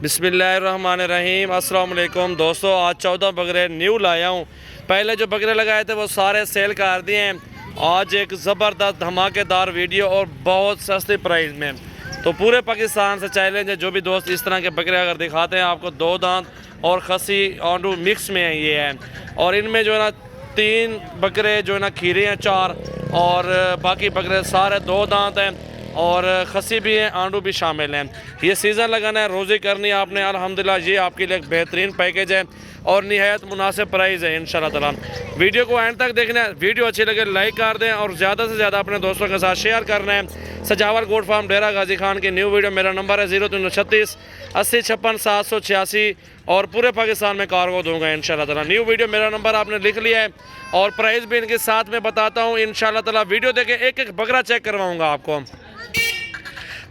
बिस्मिल्लाहिर्रहमानिर्रहीम। अस्सलाम वालेकुम दोस्तों, आज 14 बकरे न्यू लाया हूँ। पहले जो बकरे लगाए थे वो सारे सेल कर दिए हैं। आज एक ज़बरदस्त धमाकेदार वीडियो और बहुत सस्ती प्राइस में, तो पूरे पाकिस्तान से चैलेंज है। जो भी दोस्त इस तरह के बकरे अगर दिखाते हैं आपको, 2 दांत और खसी आंडू मिक्स में है ये है। और इनमें जो है ना 3 बकरे जो है ना खीरे हैं 4, और बाकी बकरे सारे 2 दांत हैं और खसी भी हैं, आंडू भी शामिल हैं। ये सीज़न लगाना है, रोज़ी करनी है आपने। अल्हम्दुलिल्लाह ये आपके लिए एक बेहतरीन पैकेज है और निहायत मुनासिब प्राइस है इंशाल्लाह ताला। वीडियो को एंड तक देखना है। वीडियो अच्छी लगे लाइक कर दें और ज़्यादा से ज़्यादा अपने दोस्तों के साथ शेयर करना है। सजावल गोट फार्म डेरा गाजी खान की न्यू वीडियो। मेरा नंबर है 0336 80 56 786 और पूरे पाकिस्तान में कार्गो दूंगा इंशाल्लाह ताला। न्यू वीडियो मेरा नंबर आपने लिख लिया है और प्राइस भी इनके साथ में बताता हूँ इंशाल्लाह ताला। वीडियो देखे एक एक बकरा चेक करवाऊँगा आपको,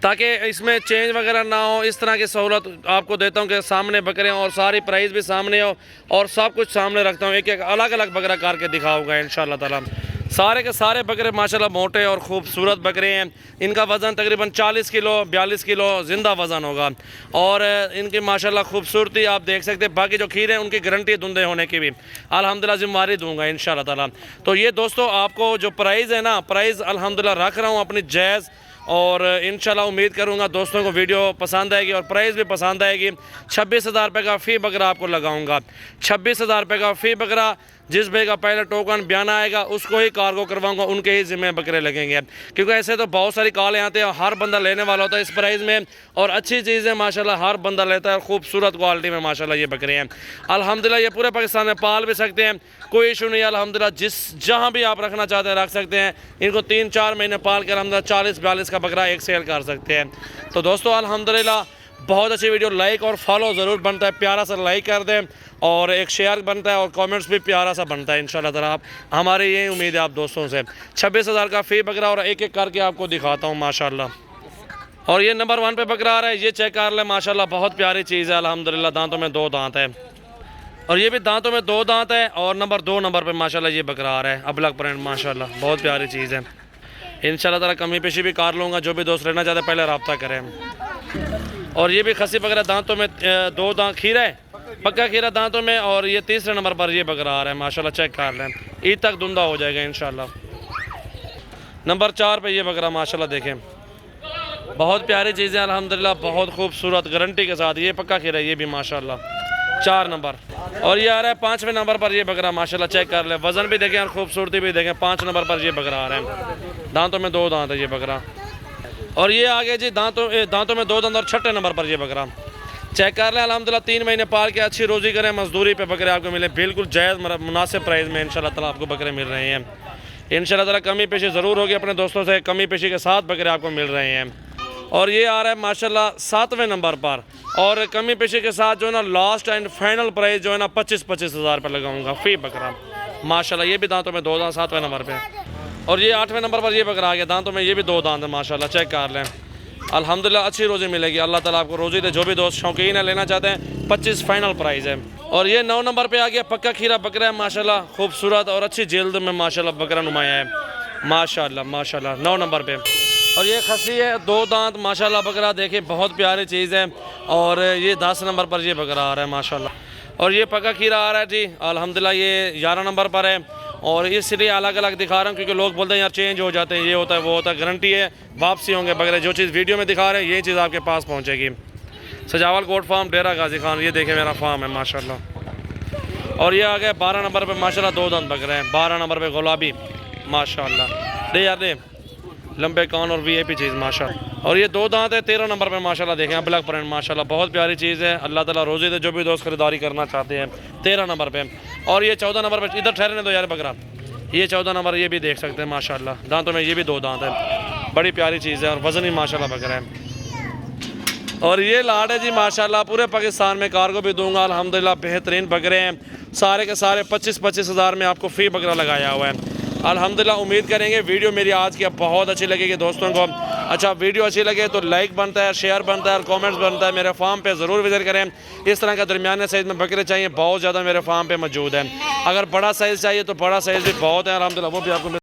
ताकि इसमें चेंज वगैरह ना हो। इस तरह की सहूलत आपको देता हूँ कि सामने बकरे और सारी प्राइस भी सामने हो और सब कुछ सामने रखता हूँ। एक एक अलग अलग बकरा करके दिखाऊंगा इंशाल्लाह ताला। सारे के सारे बकरे माशाल्लाह मोटे और खूबसूरत बकरे हैं। इनका वज़न तकरीबन 40 किलो 42 किलो ज़िंदा वज़न होगा और इनकी माशाल्लाह खूबसूरती आप देख सकते हैं। बाकी जो खीरे हैं उनकी गारंटी धुंधे होने की भी अल्हम्दुलिल्लाह ज़िम्मेदारी दूंगा इंशाल्लाह ताला। तो ये दोस्तों आपको जो प्राइस है ना, प्राइस अल्हम्दुलिल्लाह रख रहा हूँ अपनी जायज़, और इंशाल्लाह उम्मीद करूंगा दोस्तों को वीडियो पसंद आएगी और प्राइस भी पसंद आएगी। 26,000 रुपये का फ़ी बकरा आपको लगाऊंगा। 26,000 रुपये का फ़ी बकरा। जिस भाई का पहले टोकन बयान आएगा उसको ही कार्गो करवाऊंगा, उनके ही ज़िम्मे बकरे लगेंगे। क्योंकि ऐसे तो बहुत सारी कॉलें आते हैं, हर बंदा लेने वाला होता है इस प्राइस में, और अच्छी चीज़ें माशाल्लाह हर बंदा लेता है और खूबसूरत क्वालिटी में माशाल्लाह ये बकरे हैं। अल्हम्दुलिल्लाह ये पूरे पाकिस्तान में पाल भी सकते हैं, कोई इशू नहीं है अल्हम्दुलिल्लाह। जहाँ भी आप रखना चाहते हैं रख सकते हैं। इनको 3-4 महीने पाल कर अल्हम्दुलिल्लाह 40-42 का बकरा एक सेल कर सकते हैं। तो दोस्तों अल्हम्दुलिल्लाह बहुत अच्छी वीडियो। लाइक और फॉलो ज़रूर बनता है, प्यारा सा लाइक कर दें और एक शेयर बनता है और कमेंट्स भी प्यारा सा बनता है इंशाल्लाह ताला। आप हमारी यही उम्मीद है आप दोस्तों से। 26,000 का फ़ी बकरा और एक एक करके आपको दिखाता हूँ माशाल्लाह। और ये नंबर 1 पे बकरा आ रहा है, ये चेक कर लें माशाल्लाह, बहुत प्यारी चीज़ है अल्हम्दुलिल्लाह। दांतों में 2 दांत है और ये भी दांतों में 2 दांत है। और नंबर 2 नंबर पे माशाल्लाह ये बकरा आ रहा है, अबलग प्रिंट माशाल्लाह, बहुत प्यारी चीज़ है। इंशाल्लाह ताला कमी पेशी भी कर लूँगा। जो भी दोस्त लेना चाहते हैं पहले रब्ता करें। और ये भी खसी बकरा, दांतों में 2 दांत खीरा है, पक्का खीरा दांतों में। और ये 3रे नंबर पर ये बकरा आ रहा है माशाल्लाह, चेक कर लें। ईद तक धुंधा हो जाएगा इंशाल्लाह। नंबर 4 पे ये बकरा माशाल्लाह देखें, बहुत प्यारी चीज़ें अल्हम्दुलिल्लाह, बहुत खूबसूरत गारंटी के साथ। ये पक्का खीरा है ये भी माशाल्लाह, 4 नंबर। और ये आ रहा है 5वें नंबर पर ये बकरा माशाल्लाह, चेक कर ले। वज़न भी देखें और खूबसूरती भी देखें। 5 नंबर पर ये बकरा आ रहा है, दांतों में 2 दांत है ये बकरा। और ये आगे जी दांतों में 2 दांत और 6ठे नंबर पर ये बकरा, चेक कर लें। अल्हम्दुलिल्लाह 3 महीने पाल के अच्छी रोज़ी करें, मजदूरी पे बकरे आपको मिले बिल्कुल जायज़ मुनासिब प्राइस में इंशाल्लाह ताला आपको बकरे मिल रहे हैं। इंशाल्लाह ताला कमी पेशी ज़रूर होगी, अपने दोस्तों से कमी पेशी के साथ बकरे आपको मिल रहे हैं। और ये आ रहा है माशाल्लाह 7वें नंबर पर, और कमी पेशी के साथ जो है ना लास्ट एंड फाइनल प्राइस जो है ना 25,000 रुपये लगाऊंगा फ़ी बकरा माशाल्लाह। ये भी दांतों में 2 दांत 7वें नंबर पे। और ये 8वें नंबर पर ये बकरा आ गया, दांतों में ये भी 2 दांत है माशाल्लाह, चेक कर लें। अल्हम्दुलिल्लाह अच्छी रोज़ी मिलेगी, अल्लाह ताला आपको रोज़ी दे। जो भी दोस्त शौकीन है लेना चाहते हैं 25 फाइनल प्राइस है। और ये 9 नंबर पे आ गया, पक्का खीरा बकरा है माशाल्लाह, खूबसूरत और अच्छी जल्द में माशाल्लाह बकरा नुमाया है माशाल्लाह माशाल्लाह, 9 नंबर पे। और ये खसी है 2 दांत माशाल्लाह बकरा, देखिए बहुत प्यारी चीज़ है। और ये 10 नंबर पर ये बकरा आ रहा है माशाल्लाह। और ये पक्का खीरा आ रहा है जी अल्हम्दुलिल्लाह, ये 11 नंबर पर है। और इसलिए अलग अलग दिखा रहा हूँ क्योंकि लोग बोलते हैं यार चेंज हो जाते हैं, ये होता है वो होता है। गारंटी है वापसी होंगे बकरे, जो चीज़ वीडियो में दिखा रहे हैं यही चीज़ आपके पास पहुँचेगी। सजावल गोट फार्म डेरा गाजी खान, ये देखें मेरा फार्म है माशाल्लाह। और ये आ गया 12 नंबर पे माशाल्लाह, 2 दांत बकरे हैं। 12 नंबर पे गुलाबी माशाल्लाह, दे यार दे, लंबे कान और VIP चीज़ माशाल्लाह। और ये 2 दांत है 13 नंबर पे माशाल्लाह, देखें अबलग प्रिंट माशाल्लाह, बहुत प्यारी चीज़ है। अल्लाह ताला रोज़ी दे जो भी दोस्त खरीदारी करना चाहते हैं 13 नंबर पे। और ये 14 नंबर पे, इधर ठहरने दो यार बकरा, ये 14 नंबर ये भी देख सकते हैं माशाल्लाह, दांतों में ये भी 2 दांत है, बड़ी प्यारी चीज़ है और वज़न ही माशाल्लाह बकरा है। और ये लाड है जी माशाल्लाह, पूरे पाकिस्तान में कार्गो भी दूंगा अल्हम्दुलिल्लाह, बेहतरीन बकरे हैं। सारे के सारे 25,000 में आपको फ़ी बकरा लगाया हुआ है अल्हम्दुलिल्लाह। उम्मीद करेंगे वीडियो मेरी आज की बहुत अच्छी लगेगी दोस्तों को। अच्छा वीडियो अच्छी लगे तो लाइक बनता है, शेयर बनता है और कमेंट्स बनता है। मेरे फार्म पे ज़रूर विजिट करें। इस तरह का दरमियाने साइज़ में बकरे चाहिए बहुत ज़्यादा मेरे फार्म पे मौजूद है। अगर बड़ा साइज़ चाहिए तो बड़ा साइज़ भी बहुत है अल्हम्दुलिल्लाह, वो भी आपको